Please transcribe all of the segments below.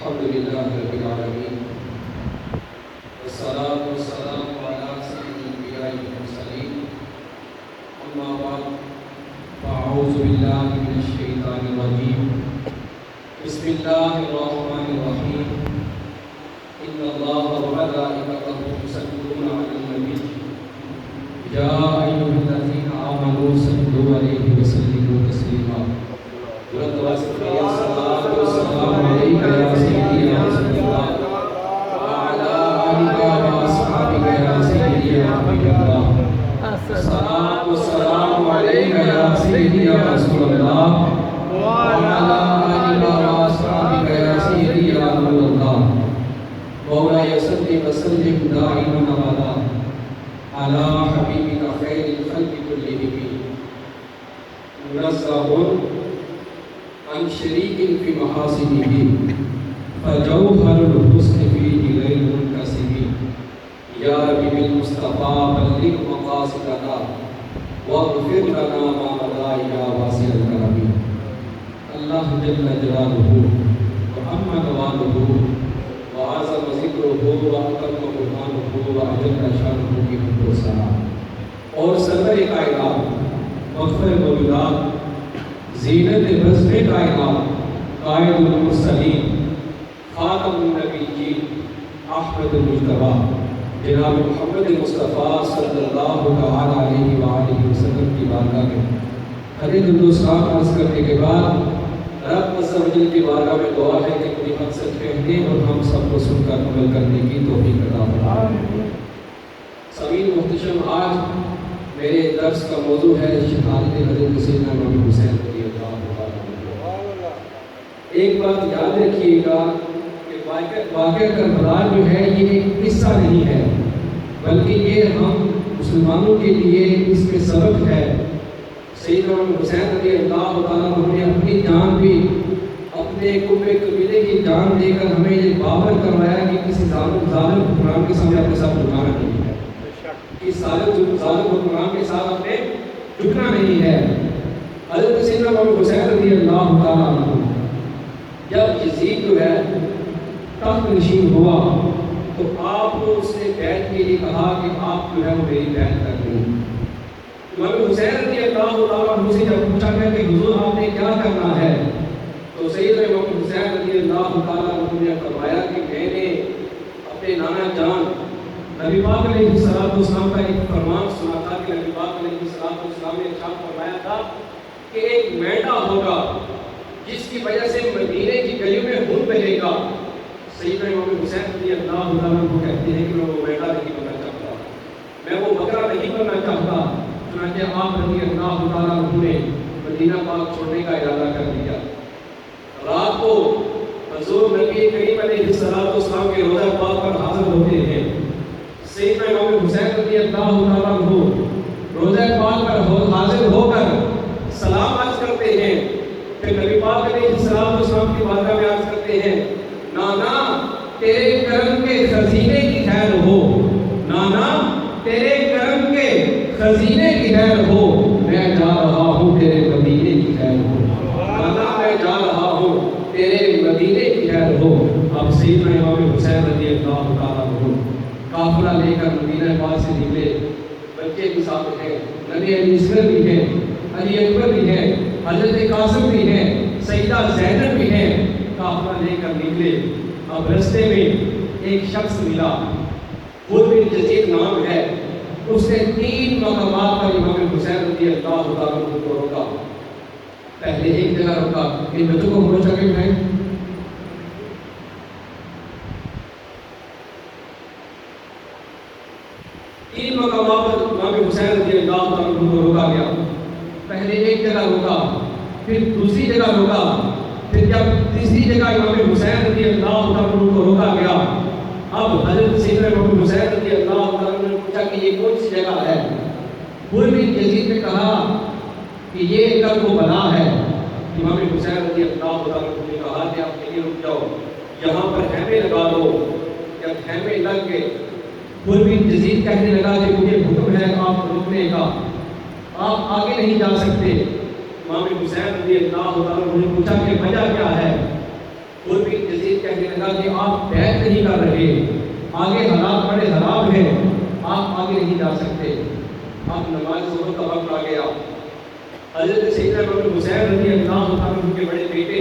الحمد لله رب العالمين والصلاة والسلام على سيد الأنبياء والمرسلين أما بعد فأعوذ بالله من الشيطان الرجيم بسم الله الرحمن الرحيم إن الله وملائكته يصلون على النبي يا أيها الذين آمنوا صلوا عليه وسلموا تسليما الصلاة والسلام عليك يا سيدي يا رسول الله وعلى آلك وأصحابك يا سيدي يا حبيب الله الصلاة والسلام عليك يا سيدي يا رسول الله وعلى آلك وأصحابك يا سيدي يا نور الله مولاي صل وسلم دائما أبدا على حبيبك خير الخلق كلهم منزه عن شريك في محاسنه فجوهر الحسن فيه غير منكسب يا رب بالمصطفى بلغ مقاصدنا واغفر لنا ما مضى يا واسع الكرم الله جل جلاله وعم نواله وعظم ذكره واكرم برهانه واجل شانه کی حمد و ثنا اور سرور کائنات مغفر موجودات زینت بزم کائنات قائد المرسلین خاتم النبیین احمد المجتبی جناب محمد مصطفیٰ صلی اللہ تعالی علیہ وآلہ وسلم کی بارگاہ میں حدیث السلام عرض کرنے کے بعد رب عز و جل کی بارگاہ میں دعا ہے کہ اپنی مقصد کہنے اور ہم سب کو سن کر عمل کرنے کی توفیق عطا فرمائے۔ سامعین محتشم، آج میرے درس کا موضوع ہے شہادت حضرت سیدنا امام حسین رضی اللہ عنہ۔ ایک بات یاد رکھیے گا کہ واقعہ کربلا جو ہے یہ ایک قصہ نہیں ہے، بلکہ یہ ہم مسلمانوں کے لیے اس میں سبق ہے۔ سیدنا امام حسین رضی اللہ عنہ نے اپنی جان بھی اپنے قومِ قبیلے کی جان دے کر ہمیں یہ باور کروایا کہ کسی ظالم حکمران کے سامنے اپنے ساتھ جھکنا نہیں ہے، اس ظالم حکمران کے ساتھ اپنے جھکنا نہیں ہے۔ حضرت سیدنا امام حسین رضی اللہ تعالیٰ عنہ جب یزید جو ہے تخت نشین ہوا تو آپ کو اس نے بیعت کے لیے کہا کہ آپ جو ہے وہ میری بیعت کر دیں۔ امام حسین رضی اللہ تعالیٰ عنہ سے جب پوچھا گیا کہ حضور آپ نے کیا کرنا ہے تو سیدنا امام حسین رضی اللہ تعالیٰ عنہ نے فرمایا کہ میں نے اپنے نانا جان نبی پاک علیہ السلام کا ایک فرمان سنا تھا کہ نبی پاک علیہ السلام نے ارشاد فرمایا تھا کہ ایک مینڈا ہوگا جس کی وجہ سے مدینے کی گلیوں میں خون بہے گا۔ سیدنا امام حسین رضی اللہ عنہ کو کہتے ہیں کہ میں وہ مینڈا نہیں بننا چاہتا، میں وہ بکرا نہیں بننا چاہتا۔ چنانچہ آپ رضی اللہ عنہ نے مدینہ پاک چھوڑنے کا ارادہ کر دیا۔ رات کو حضور نبی کریم علیہ السلام کے روضہ پاک پر حاضر ہوتے ہیں۔ سیدنا امام حسین رضی اللہ عنہ روضہ پاک پر حاضر ہو کر سلام عرض کرتے ہیں، پھر نبی پاک علیہ السلام کی بارگاہ میں عرض کرتے ہیں، نانا تیرے کرم کے خزینے کی خیر ہو، نانا تیرے کرم کے خزینے کی خیر ہو، میں جا رہا ہوں تیرے مدینے کی خیر ہو، نانا میں جا رہا ہوں تیرے مدینے کی خیر ہو۔ اب سیدنا امام حسین رضی اللہ تعالیٰ عنہ قافلہ لے کر مدینہ پاک سے نکلے، بچے بھی ساتھ ہیں، نبی علی اصغر بھی ہیں، علی اکبر بھی ہیں، حضرت قاسم بھی ہیں، سیدہ زینب بھی ہیں، قافلہ لے کر نکلے۔ اب رستے میں ایک شخص ملا، خود بن جزید نام ہے، اس نے 3 مقامات پر امام حسین رضی اللہ عنہ کو روکا۔ پہلے ایک جگہ روکا، ان بچوں کو پہنچا کے اٹھائیں، 3 مقامات پر امام حسین رضی اللہ عنہ کو روکا گیا۔ پہلے ایک جگہ روکا، پھر دوسری جگہ روکا، پھر جب تیسری جگہ امام حسین رضی اللہ عنہ کو روکا گیا، اب حضرت سیدنا امام حسین رضی اللہ عنہ نے پوچھا کہ یہ کون سی جگہ ہے؟ بن یزید نے کہا کہ یہ کرب و بلا ہے۔ امام حسین رضی اللہ عنہ نے کہا کہ آپ یہیں رک جاؤ، یہاں پر خیمے لگا دو۔ جب خیمے لگ گئے، بن یزید کہنے لگا کہ مجھے حکم ہے آپ رکنے کا، آپ آگے نہیں جا سکتے۔ امام حسین رضی اللہ عنہ نے پوچھا کہ وجہ کیا ہے؟ خود بھی یزید کہنے لگا کہ آپ بیعت نہیں کر رہے، آگے حالات بڑے خراب ہیں، آپ آگے نہیں جا سکتے۔ آپ نماز ظہر کا وقت آ گیا، حضرت سیدنا امام حسین رضی اللہ عنہ کے بڑے بیٹے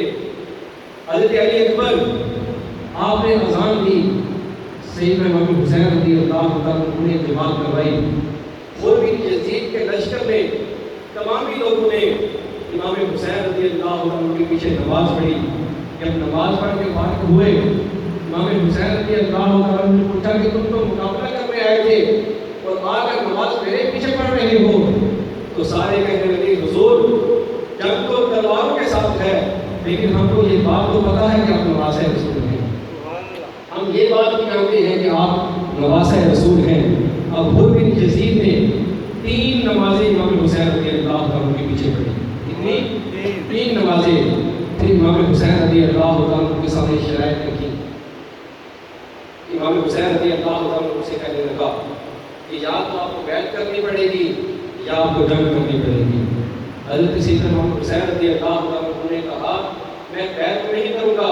حضرت علی اکبر، آپ نے اذان دی، سیدنا امام حسین رضی اللہ عنہ نے جماعت کروائی۔ اور بھی یزید کے لشکر میں تمام ہی لوگوں نے امام حسین رضی اللہ عنہ کے پیچھے نماز پڑھی۔ جب نماز پڑھ کے فارغ ہوئے، امام حسین رضی اللہ عنہ نے پوچھا کہ تم تو مقابلہ کرنے آئے تھے اور آ کر نماز میرے پیچھے پڑھ رہے ہو؟ تو سارے کہنے لگے حضور جنگ تو تلواروں کے ساتھ ہے، لیکن ہم کو یہ بات تو پتہ ہے کہ آپ نواسہ رسول ہیں، ہم یہ بات بھی جانتے ہیں کہ آپ نواسہ رسول ہیں۔ اب خود بن یزید نے 3 نمازیں امام حسین رضی اللہ عنہ کے پیچھے پڑھی۔ کتنی؟ 3 نمازیں۔ پھر امام حسین رضی اللہ عنہ کے سامنے شرائط رکھی۔ امام حسین رضی اللہ عنہ سے کہنے لگا کہ یا تو آپ کو بیعت کرنی پڑے گی یا آپ کو جنگ کرنی پڑے گی۔ حضرت سیدنا امام حسین رضی اللہ عنہ نے کہا میں بیعت نہیں کروں گا،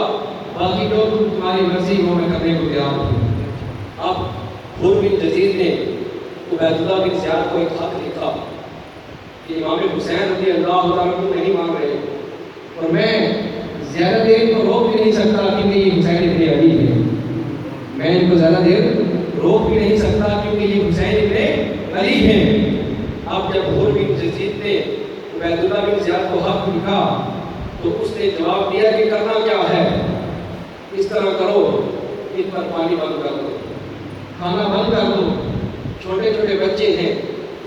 باقی جو تمہاری مرضی ہو میں کرنے کو تیار ہوں۔ اب خود بن یزید نے عبید اللہ بن زیاد کو ایک خط لکھا کہ امام حسین رضی اللہ عنہ نہیں مان رہے اور میں زیادہ دیر کو روک بھی نہیں سکتا کیونکہ یہ حسین ابن علی ہے، میں ان کو زیادہ دیر روک بھی نہیں سکتا کیونکہ یہ حسین ابن علی ہیں۔ اب جب خود بن یزید نے عبید اللہ بن زیاد کو خط لکھا تو اس نے جواب دیا کہ کرنا کیا ہے، اس طرح کرو، ان پر پانی بند کر دو، کھانا بند کر دو، چھوٹے چھوٹے بچے ہیں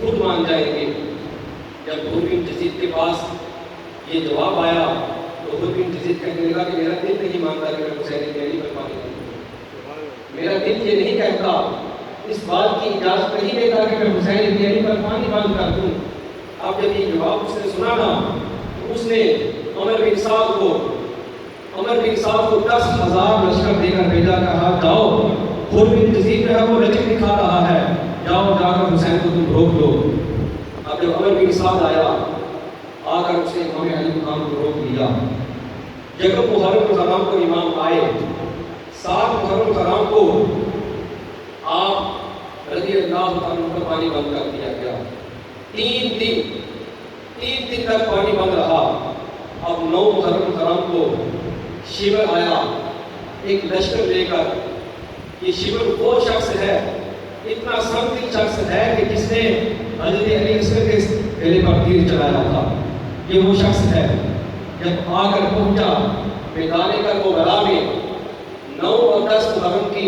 خود مان جائیں گے۔ جب خود بن یزید کے پاس یہ جواب آیا تو خود بن یزید کہنے لگا کہ میرا دل نہیں مانتا کہ میں حسین ابن علی پر پانی بند کروں، میرا دل یہ نہیں کہتا، اس بات کی اجازت نہیں دیتا کہ میں حسین ابن علی پر پانی بند کر دوں۔ اب جب یہ جواب اس نے سنا نا تو اس نے عمر بن سعد کو 10,000 لشکر دے کر بھیجا، کہا جاؤ خود بن یزید جو ہے وہ رجب دکھا رہا ہے، جاؤ جا کر حسین کو تم روک دو۔ اب جب عمر بن سعد آیا، آ کر اس نے امام علی مقام کو روک لیا۔ جب محرم الحرام کو امام آئے، 7 محرم الحرام کو آپ رضی اللہ عنہ پر پانی بند کر دیا گیا۔ 3 دن تک پانی بند رہا۔ اب 9 محرم الحرام کو شیور آیا ایک لشکر لے کر۔ یہ شیور وہ شخص ہے، اتنا سنگدل شخص ہے کہ جس نے حضرت علی اصغر کے گلے پر تیر چلایا تھا، یہ وہ شخص ہے۔ جب آ کر پہنچا میدان کربلا میں، 9 اور 10 محرم کی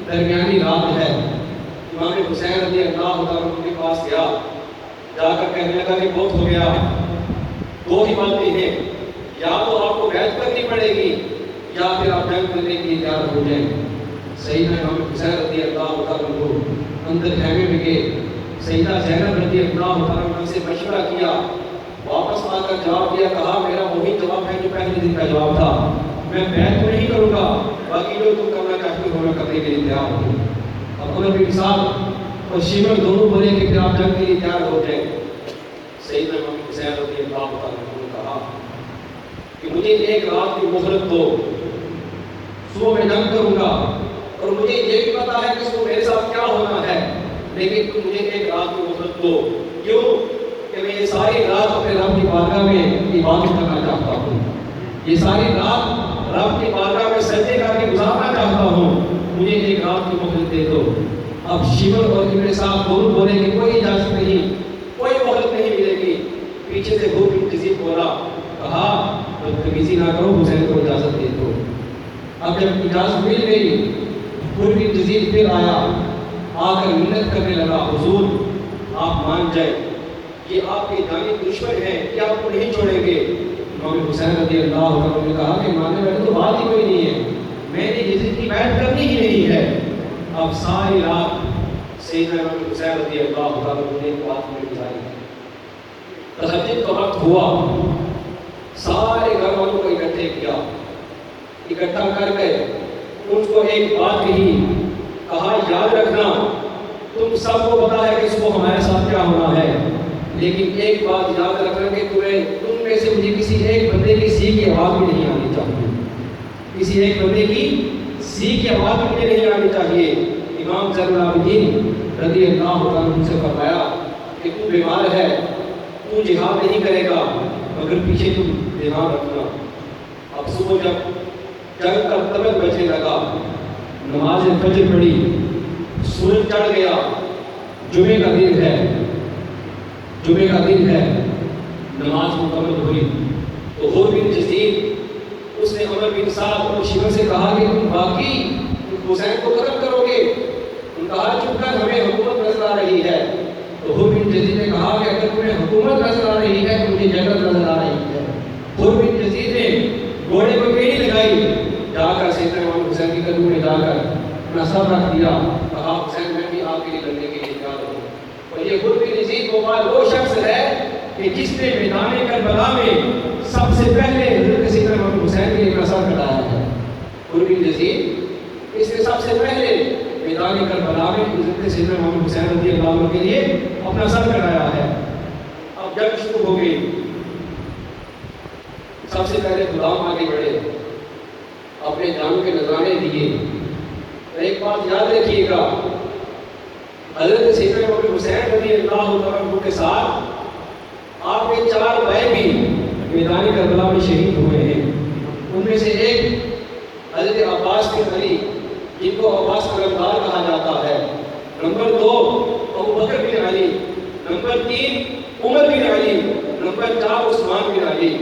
درمیانی رات ہے، امام حسین رضی اللہ عنہ کے پاس گیا، جا کر کہنے لگا کہ بہت ہو گیا، 2 ہی باتیں ہیں، یا تو آپ کو بیعت کرنی پڑے گی یا پھر آپ جنگ کرنے کے لیے تیار ہو جائیں۔ سیدنا امام حسین رضی اللہ عنہ اندر خیمے میں گئے، سیدہ زینب رضی اللہ عنہ سے مشورہ کیا، واپس آ کر جواب دیا، کہا میرا وہی جواب ہے جو پہلے دن کا جواب تھا، میں بیعت تو نہیں کروں گا، باقی جو تم کرنا چاہتے ہو میں کرنے کے لیے تیار ہوں۔ اب عمر بن سعد اور شیور دونوں بولے کہ پھر آپ جنگ کے لیے تیار ہو جائیں۔ سیدنا امام حسین رضی اللہ عنہ نے کہا کہ مجھے 1 رات کی مہلت دو، صبح میں جنگ کروں گا، اور مجھے یہ بھی پتا ہے کہ صبح میرے ساتھ کیا ہونا ہے، لیکن تم مجھے 1 رات کی مہلت دو۔ کیوں؟ کہ میں یہ ساری رات اپنے رب کی بارگاہ میں عبادت کرنا چاہتا ہوں، یہ ساری رات رب کی بارگاہ میں سجدے کر کے گزارنا چاہتا ہوں، مجھے 1 رات کی مہلت دے دو۔ اب شیور اور ابن صاحب دونوں بولے کہ کوئی اجازت نہیں، کوئی مہلت نہیں ملے گی۔ پیچھے سے خود بن یزید بولا، کہا بدتمیزی نہ کرو، حسین کو اجازت دے دو۔ اب جب اجازت مل گئی، خود بن یزید پھر آیا، آ کر منت کرنے لگا، حضور آپ مان جائیں، یہ آپ کے جانی دشمن ہیں، یہ آپ کو نہیں چھوڑیں گے۔ امام حسین رضی اللہ عنہ نے کہا کہ ماننے والے تو بات ہی کوئی نہیں ہے، میں نے یزید کی بیعت کرنی ہی نہیں ہے۔ اب ساری رات سیدنا امام حسین رضی اللہ عنہ نے بات میں گزاری۔ تہجد کا وقت ہوا، سارے گھر والوں کو اکٹھا کر کے ان کو ایک بات کہی، کہا یاد رکھنا تم سب کو پتا ہے کہ اس کو ہمارے ساتھ کیا ہونا ہے، لیکن ایک بات یاد رکھنا کہ تم میں سے مجھے کسی ایک بندے کی سی کی آواز بھی نہیں آنی چاہیے۔ کسی ایک بندے کی سیکھ یا بات مجھے نہیں آنی چاہیے۔ امام زین العابدین رضی اللہ عنہ سے فرمایا کہ تو بیمار ہے، تو جہاد نہیں کرے گا مگر پیچھے تم دھیان رکھنا۔ اب صبح جب جنگ کا طبق بجنے لگا، نماز فجر پڑھی، سورج چڑھ گیا، جمعے کا دن ہے، نماز مکمل ہوئی تو حر بن یزید اس نے عمر بن سعد اور شیبہ سے کہا کہ تم باقی حسین کو قتل کرو گے؟ ان کہا چپ کر، ہمیں حکومت نظر آ رہی ہے۔ تو حر بن یزید نے کہا کہ اگر تمہیں حکومت نظر آ رہی ہے تو مجھے جنت نظر آ رہی ہے۔ حر بن یزید نے گھوڑے کو بیڑی لگائی، جا کر سیدنا امام حسین کے قدموں میں جا کر اپنا سر رکھ دیا، کہا حسین میں بھی آپ کے لیے لڑنے کے لیے تیار ہوں۔ اور یہ حر بن یزید وہ شخص ہے کہ جس نے میدان کربلا میں سب سے پہلے حضرت سیدنا امام حسین کے لیے اپنا سر کٹایا ہے۔ حر بن یزید اس نے سب سے پہلے میدان کربلا میں حضرت سیدنا امام حسین رضی اللہ عنہ کے لیے اپنا سر کٹایا ہے۔ اب جنگ شروع ہو گئی، سب سے پہلے غلام آگے بڑھے، اپنے جان کے نذرانے دیے۔ ایک بات یاد رکھیے گا، حضرت سیدنا امام حسین رضی اللہ عنہ کے ساتھ آپ کے 4 بھائی بھی میدان کربلا میں شہید ہوئے ہیں۔ ان میں سے ایک حضرت عباس بن علی، جن کو عباس قلمدار کہا جاتا ہے، نمبر 2 ابوبکر بن علی، نمبر 3 عمر بن علی، نمبر 4 عثمان بن علی۔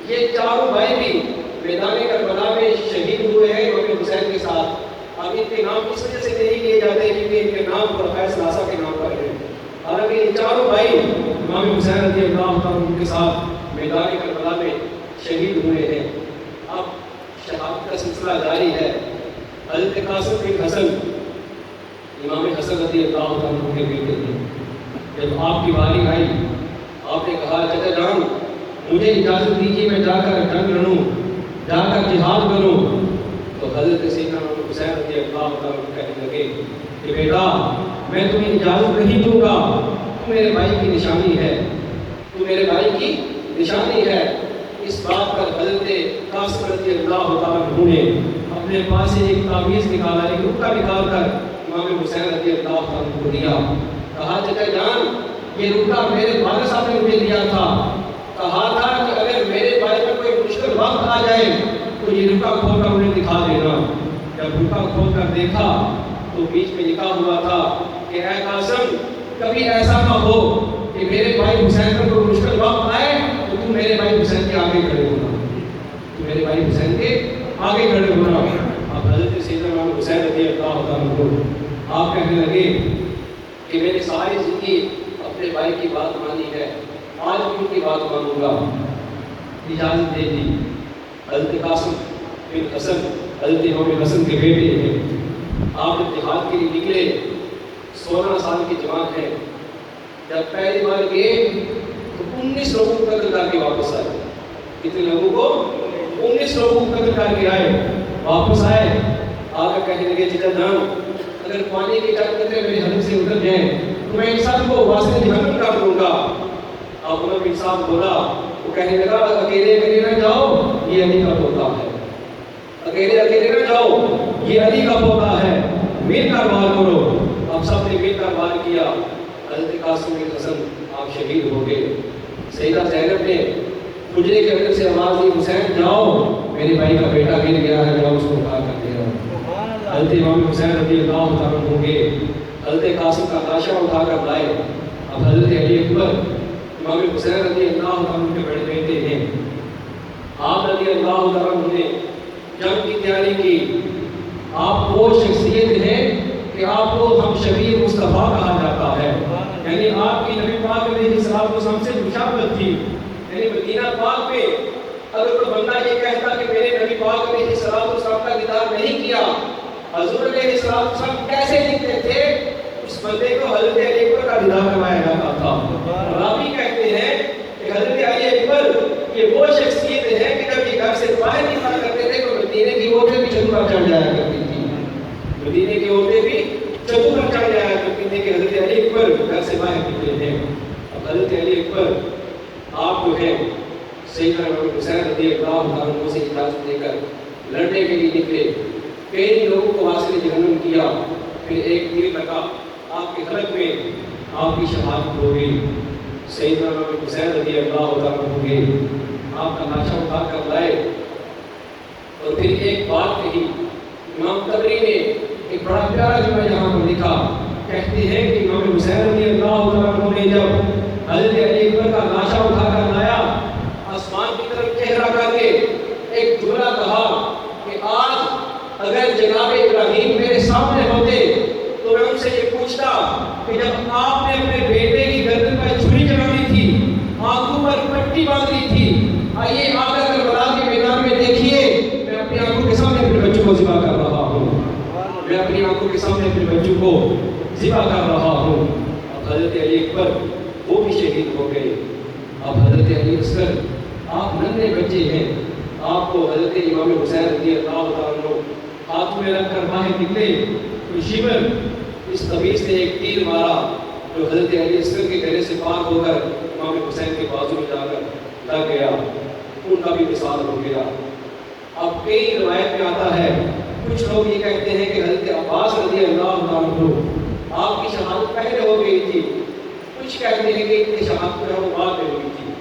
یہ 4 بھائی بھی میدان کربلا میں شہید ہوئے ہیں امام حسین کے ساتھ۔ اب ان کے نام اس وجہ سے نہیں لیے جاتے کیونکہ ان کے نام خلفائے ثلاثہ کے نام پر ہیں، حالانکہ یہ 4 بھائی امام حسین رضی اللہ عنہ کے ساتھ میدان کربلا میں شہید ہوئے ہیں۔ اب شہادت کا سلسلہ جاری ہے۔ حضرت قاسم بن حسن، امام حسن رضی اللہ عنہ کے بیٹے تھے، جب آپ کی باری آئی آپ نے کہا چچا جان مجھے اجازت دیجیے میں جا کر جنگ لڑوں، جا کر جہاد کروں۔ تو حضرت سیدنا امام حسین رضی اللہ عنہ کہنے لگے کہ بیٹا میں تمہیں اجازت نہیں دوں گا، تو میرے بھائی کی نشانی ہے، تو میرے بھائی کی نشانی ہے۔ اس بات پر حضرت قاسم رضی اللہ عنہ نے اپنے پاس سے ایک تعویذ نکالا، ایک رکا نکال کر امام حسین رضی اللہ عنہ کو دیا، کہا چچا جان یہ رکا میرے والد صاحب نے مجھے دیا تھا، کہا تھا کہ اگر میرے بھائی پر کوئی مشکل وقت آ جائے تو یہ رکا کھول کر انہیں دکھا دینا۔ جب رکا کھول کر دیکھا تو بیچ میں لکھا ہوا تھا کہ اے قاسم کبھی ایسا نہ ہو کہ میرے بھائی حسین پر کوئی مشکل وقت آئے تو تم میرے بھائی حسین کے آگے کھڑے ہونا، تو میرے بھائی حسین کے آگے کھڑے ہونا۔ اب حضرت سیدنا امام حسین رضی اللہ عنہ کو آپ کہنے لگے کہ میں نے ساری زندگی اپنے بھائی کی بات مانی ہے، آج بھی ان کی بات مانوں گا، اجازت دے دی۔ حضرت قاسم بن حسن حضرت امام حسن کے بیٹے ہیں، آپ جہاد کے لیے نکلے، 16 سال کے جوان ہیں۔ جب پہلی بار گئے تو 19 لوگوں کو قتل کر کے واپس آئے۔ کتنے لوگوں کو؟ 19 لوگوں کو قتل کر کے آئے، واپس آئے، آ کر کہنے لگے چچا جان اگر پانی کے 4 قطرے میرے حلق سے اتر جائیں تو میں ان سب کو واسطے جہنم کر دوں گا۔ اب عمر بن صاحب بولا، وہ کہنے لگا اکیلے نہ جاؤ، یہ علی کا پوتا ہے، اکیلے نہ جاؤ، یہ علی کا پوتا ہے، مل کر وار کرو۔ اب سب نے مل کر وار کیا، حضرت قاسم بن حسن آپ شہید ہو گئے۔ سیدہ زینب نے حجرے کے اندر سے آواز دی حسین جاؤ میرے بھائی کا بیٹا گر گیا ہے، جاؤ اس کو اٹھا کر دے رہا۔ حضرت امام حسین رضی اللہ عنہ ہو گئے، حضرت قاسم کا لاشا اٹھا کر لائے۔ اب حضرت علی اکبر امام حسین رضی اللہ عنہ کے بڑے بیٹے ہیں، آپ رضی اللہ عنہ نے جنگ کی تیاری کی۔ آپ وہ شخصیت ہیں کہ آپ کو ہم شبیہ مصطفیٰ کہا جاتا ہے، یعنی آپ کی نبی پاک علیہ السلام سے مشابہت تھی۔ یعنی مدینہ پاک میں اگر کوئی بندہ یہ کہتا کہ میرے نبی پاک علیہ السلام کا دیدار نہیں کیا، حضور علیہ السلام کیسے لکھتے تھے، اس بندے کو حضرت علی اکبر کا دیدار کروایا جاتا تھا۔ راوی کہتے ہیں کہ حضرت علی اکبر یہ وہ شخصیت ہے کہ جب یہ گھر سے باہر نکلا کرتے تھے تو مدینے کی عورتیں بھی چھتوں پر چڑھ جایا کرتی تھی، مدینے کی عورتیں بھی چھتوں پر چڑھ جایا کرتی تھی کہ حضرت علی اکبر گھر سے باہر نکلے ہیں۔ اب حضرت علی اکبر آپ جو ہیں سیدنا امام حسین رضی اللہ عنہ سے اجازت لے کر لڑنے کے لیے نکلے، کئی لوگوں کو حاصل جہنم کیا، پھر ایک تیر لگا آپ کے حلق میں، آپ کی شہادت ہو گئی۔ سیدنا امام حسین رضی اللہ تعالیٰ عنہ گئے، آپ کا لاشا اٹھا کر لائے اور پھر ایک بات کہی۔ امام طبری نے ایک بڑا پیارا جملہ یہاں پر لکھا، کہتے ہیں کہ امام حسین رضی اللہ تعالیٰ عنہ نے جب حضرت علی اکبر کا لاشا اٹھا کر لایا، آسمان کی طرف چہرہ کر کے ایک جملہ کہا کہ آج اگر جناب ابراہیم میرے سامنے ہوتے تو میں ان سے یہ پوچھتا کہ جب آپ نے اپنے بیٹے کی گردن پر چھری چڑھائی تھی، آنکھوں پر پٹی باندھی تھی، آئیے آ کر کربلا کے میدان میں دیکھیے، میں اپنی آنکھوں کے سامنے اپنے بچوں کو ذبح کر رہا ہوں، میں اپنی آنکھوں کے سامنے اپنے بچوں کو ذبح کر رہا ہوں۔ اب حضرت علی اکبر وہ بھی شہید ہو گئے۔ اب حضرت علی اصغر آپ ننھے بچے ہیں، آپ کو حضرت امام حسین رضی اللہ تعالیٰ عنہ ہاتھ میں رکھ کر باہر نکلے تو شیور اس تمیز نے ایک تیر مارا جو حضرت علی اصغر کے گلے سے پار ہو کر امام حسین کے بازو میں جا کر لگ گیا، ان کا بھی وصال ہو گیا۔ اب کئی روایت میں آتا ہے، کچھ لوگ یہ کہتے ہیں کہ حضرت عباس رضی اللہ تعالیٰ عنہ آپ کی شہادت پہلے ہو گئی تھی، کچھ کہتے ہیں کہ ان کی شہادت جو ہے وہ بعد میں ہوئی تھی۔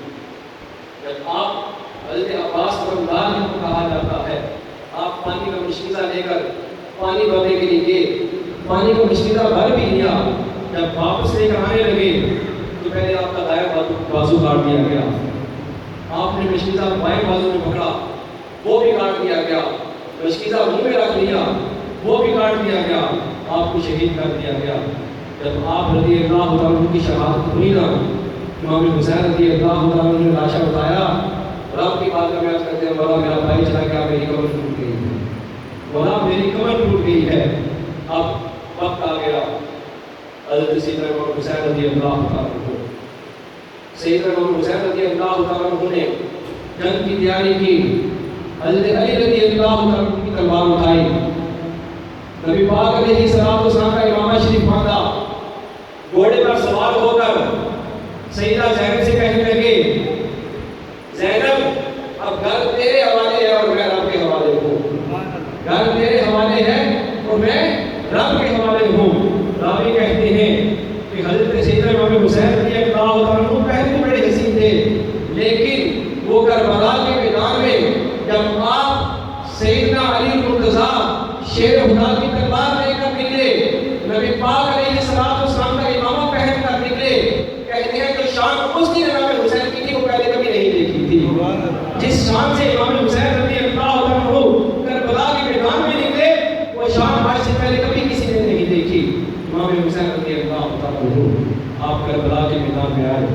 جب آپ حضرت عباس رضی اللہ عنہ کو کہا جاتا ہے، آپ پانی کا مشکیزہ لے کر پانی بھرنے کے لیے گئے، پانی کا مشکیزہ بھر بھی لیا، جب واپس لے کر آنے لگے تو پہلے آپ کا دائیں بازو کاٹ دیا گیا، آپ نے مشکیزہ بائیں بازو میں پکڑا، وہ بھی کاٹ دیا گیا، مشکیزہ منہ میں رکھ لیا، وہ بھی کاٹ دیا گیا، آپ کو شہید کر دیا گیا۔ جب آپ رضی اللہ تعالیٰ عنہ کی شہادت ہوئی نا، امام حسین رضی اللہ تعالیٰ عنہ نے لاشا اٹھایا اور آپ کی بات کا بیان کرتے ہیں، مولا میرا بھائی چلا گیا، میری کمر ٹوٹ گئی ہے، مولا میری کمر ٹوٹ گئی ہے۔ اب وقت آ گیا، حضرت سیدنا امام حسین رضی اللہ تعالیٰ عنہ، سیدنا امام حسین رضی اللہ تعالیٰ عنہ نے جنگ کی تیاری کی، حضرت علی رضی اللہ تعالیٰ عنہ کی تلوار اٹھائی، نبی پاک علیہ السلام کا امامہ شریف باندھا، گھوڑے پر سوار ہو کر سیدہ زینب سے کہنے لگے، زینب اب گھر تیرے حوالے ہے اور میں رب کے حوالے ہوں، گھر تیرے حوالے ہے اور میں رب کے حوالے ہوں۔ راوی کہتے ہیں کہ حضرت سیدنا امام حسین رضی اللہ عنہ پہلے بڑے حسین تھے، لیکن وہ کربلا کے میدان میں جب آپ سیدنا علی مرتضیٰ شیر خدا کی تلوار لے کر نکلے، نبی پاک علیہ السلام کا امامہ پہن کر نکلے، کہتے ہیں کہ شان اس کی امام حسین کی تھی وہ پہلے کبھی نہیں دیکھی تھی۔ جس شان سے امام حسین رضی اللہ عنہ کربلا کے میدان میں نکلے، وہ شان آج سے پہلے کبھی کسی نے نہیں دیکھی۔ امام حسین رضی اللہ عنہ آپ کربلا کے میدان میں آئے،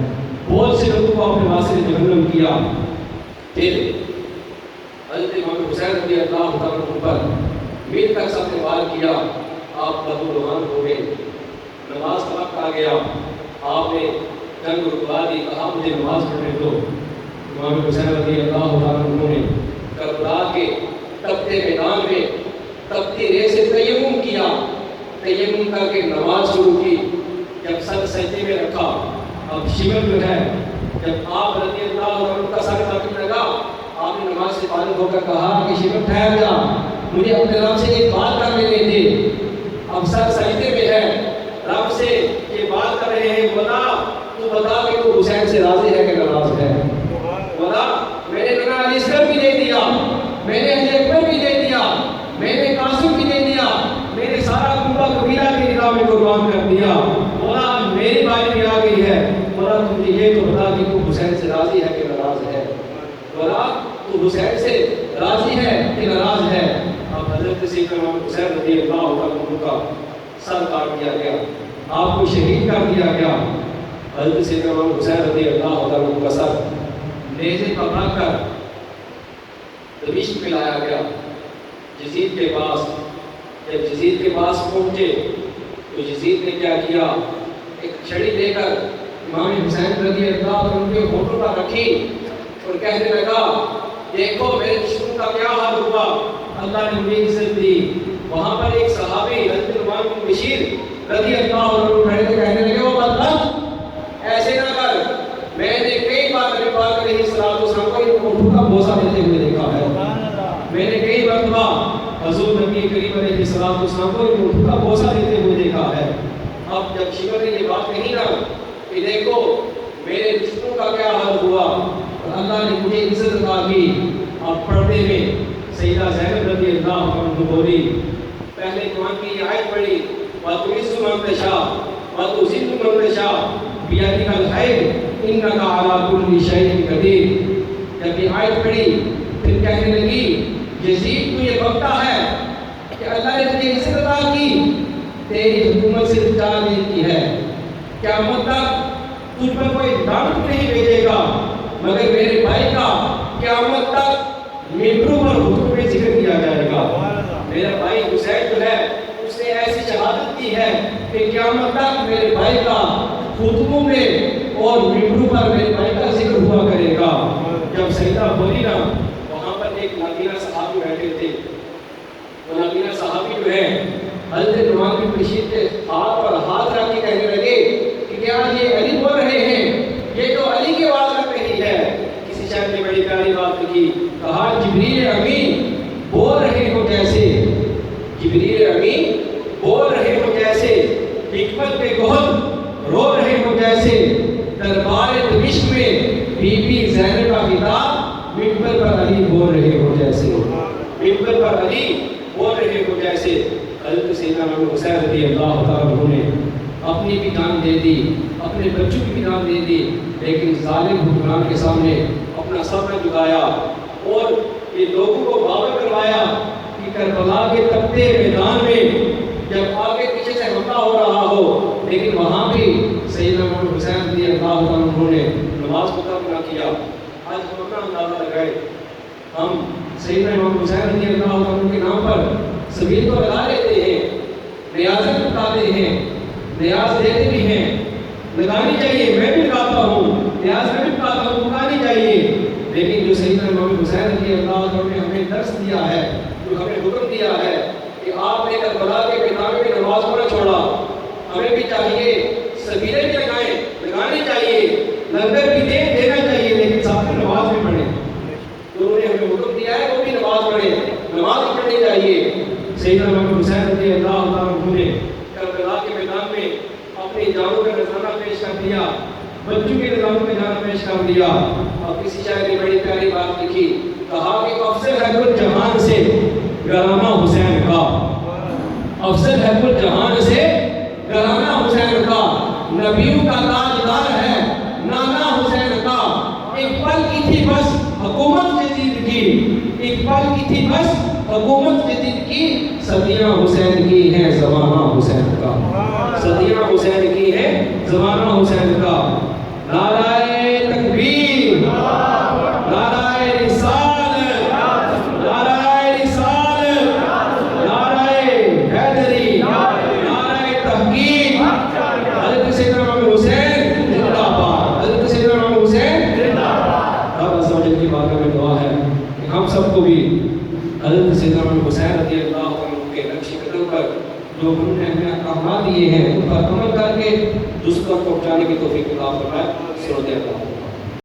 بہت سے لوگوں کو آپ نے واسطے جہنم کیا، پھر حضرت امام حسین رضی اللہ عنہ پر مل کر سب نے وار کیا، آپ لہو لہان ہو گئے، نماز کا وقت آ گیا، آپ نے جنگ رکوا دی، کہا مجھے نماز پڑھنے دو۔ امام حسین رضی اللہ عنہ نے کربلا کے تپتے میدان میں تپتی ریت سے تیمم کیا، تیمم کر کے نماز شروع کی، جب سر سجدے میں رکھا، اب شیور جو ہے، جب آپ رضی اللہ عنہ کا سر تپنے لگا، آپ نے نماز سے فارغ ہو کر کہا کہ شیور ٹھہر جا، مجھے اپنے رب سے ایک بات کر لینے دے۔ اب سر سجدے میں ہے، رب سے یہ بات کر رہے ہیں، بتا تو بتا کہ تو حسین سے راضی ہے کہ ناراض ہے، بتا میں نے ننا علی اصغر بھی دے دیا، میں نے علی اکبر بھی دے دیا، میں نے قاسم بھی دے دیا، میں نے سارا کنبہ قبیلہ کی نگاہ میں قربان کر دیا، بولا میری باری بھی آ گئی ہے، بولا تم یہ تو بتا کہ تو حسین سے راضی ہے کہ ناراض ہے، بولا تو حسین سے راضی ہے کہ ناراض ہے۔ اب حضرت سیدنا امام حسین رضی اللہ عنہ کا سر کاٹ دیا گیا، آپ کو شہید کر دیا گیا۔ حضرت سیدنا امام حسین رضی اللہ عنہ کا سر نیزے پر رکھ کر دمشق میں لایا گیا، یزید کے پاس۔ جب یزید کے پاس پہنچے تو یزید نے کیا کیا، ایک چھڑی لے کر امام حسین رضی اللہ عنہ کے ہونٹوں پر رکھی اور کہنے لگا، دیکھو میرے دشمن کا کیا حال ہوا، اللہ نے مجھے عزت دی۔ وہاں پر ایک صحابی حضرت نعمان بن بشیر رضی اللہ عنہ کھڑے تھے، کہنے لگے، وہ مطلب ایسے نہ کر، میں نے کئی بار نبی پاک علیہ السلام کو ان ہونٹوں کا بوسہ دیتے ہوئے دیکھا ہے، میں نے کئی مرتبہ حضور نبی کریم علیہ السلام کو اونٹ کا بوسہ دیتے ہوئے دیکھا ہے۔ اب جب شیبہ نے یہ بات کہی نا کہ دیکھو میرے رشتوں کا کیا حال ہوا، اور اللہ نے مجھے عزت عطا کی، اب پردے میں سیدہ زینب رضی اللہ عنہ بولی، پہلے قرآن کی یہ آیت پڑھی وَتُعِزُّ مَن تَشَاءُ وَتُذِلُّ مَن تَشَاءُ بِيَدِكَ الْخَيْرُ إِنَّكَ عَلَىٰ كُلِّ شَيْءٍ قَدِيرٌ۔ جب یہ آیت پڑھی پھر کہنے لگی یزید تو یہ بکتا ہے کہ اللہ نے تجھے عزت عطا کی، تیری حکومت سے 4 دن کی ہے، قیامت تک تجھ پر کوئی لعنت نہیں بھیجے گا، مگر میرے بھائی کا قیامت تک ممبروں پر خطبوں میں ذکر کیا جائے گا۔ میرا بھائی حسین جو ہے اس نے ایسی شہادت کی ہے کہ قیامت تک میرے بھائی کا خطبوں میں اور ممبروں پر میرے بھائی کا ذکر ہوا کرے گا۔ جب سیدہ بولی نا وہاں پر ایک نابینا صحابی بیٹھے تھے، وہ نابینا صحابی جو ہے حضرت نعمان بن بشیر کے ہاتھ پر ہاتھ رکھ کے کہنے لگے کہ کیا یہ علی بول رہے ہیں، یہ تو علی کی آواز لگ رہی ہے۔ کسی شاعر نے بڑی پیاری بات لکھی، کہا جبریل امین بول رہے ہو جیسے، جبریل امین بول رہے ہو جیسے، حکمت پہ گہر رو رہے ہو جیسے، دربار دمشق میں بی بی زینب کا خطاب ممبر پر علی بول رہے ہو جیسے، ممبر پر علی بول رہے ہو جیسے۔ حضرت سیدنا امام حسین رضی اللہ تعالیٰ عنہ نے اپنی بھی جان دے دی، اپنے بچوں کی بھی جان دے دی، لیکن ظالم حکمران کے سامنے اپنا سر نہ جھکایا اور یہ لوگوں کو باور کروایا کہ کربلا کے تپتے میدان میں جب آگے پیچھے سے حملہ ہو رہا ہو، لیکن وہاں بھی سیدنا امام حسین رضی اللہ تعالیٰ عنہ نے نماز کو ترک نہ کیا۔ آج ہم اپنا اندازہ لگائے، ہم سیدنا امام حسین رضی اللہ تعالیٰ عنہ کے نام پر سبیل تو لگا لیتے ہیں، نیازیں بتاتے ہیں، نیاز دیتے بھی ہیں، لگانی چاہیے، میں بھی لگاتا ہوں، نیاز میں بھی بتاتا ہوں، لگانی چاہیے، لیکن جو سیدنا امام حسین رضی اللہ عنہ نے ہمیں درس دیا ہے، جو ہمیں حکم دیا ہے کہ آپ نے کربلا کے میدان میں نماز کو نہ چھوڑا، ہمیں بھی چاہیے سبیلیں بھی لگائیں، لگانی چاہیے، لنگر بھی دینا چاہیے، لیکن ساتھ میں نماز بھی پڑھیں۔ تو انہوں نے ہمیں حکم دیا ہے وہ بھی نماز پڑھیں، نماز بھی پڑھنی چاہیے۔ سیدنا امام حسین رضی اللہ عنہ نے کربلا کے میدان میں اپنی جانوں کا نذرانہ پیش کر دیا، بچوں کے نظاموں میں جانا پیش کر دیا۔ اور کسی شاعر نے بڑی پیاری بات لکھی، کہا کہ افضل ہے کل جہان سے گھرانہ حسین کا، افضل ہے کل جہان سے گھرانہ حسین کا، نبیوں کا تاجدار ہے نانا حسین کا، ایک پل کی تھی بس حکومت جدید کی، ایک پل کی تھی بس حکومت جدید کی، صدیاں حسین کی ہیں زمانہ حسین کا، صدیاں حسین کی ہیں زمانہ حسین کا۔ نعرہ تکبیر، نعرہ رسالت، نعرہ رسالت، نعرہ حیدری، نعرہ تحقیق، حضرت سیدنا امام حسین زندہ باد، حضرت سیدنا امام حسین زندہ باد۔ رب عز و جل کی بارگاہ میں دعا ہے کہ ہم سب کو بھی حضرت سیدنا امام حسین رضی اللہ عنہ کے نقش قدم پر جو انہوں نے ہمیں احکامات دیے ہیں ان پر عمل کر کے دوسروں کو پہنچانے کی توفیق عطا فرمائے۔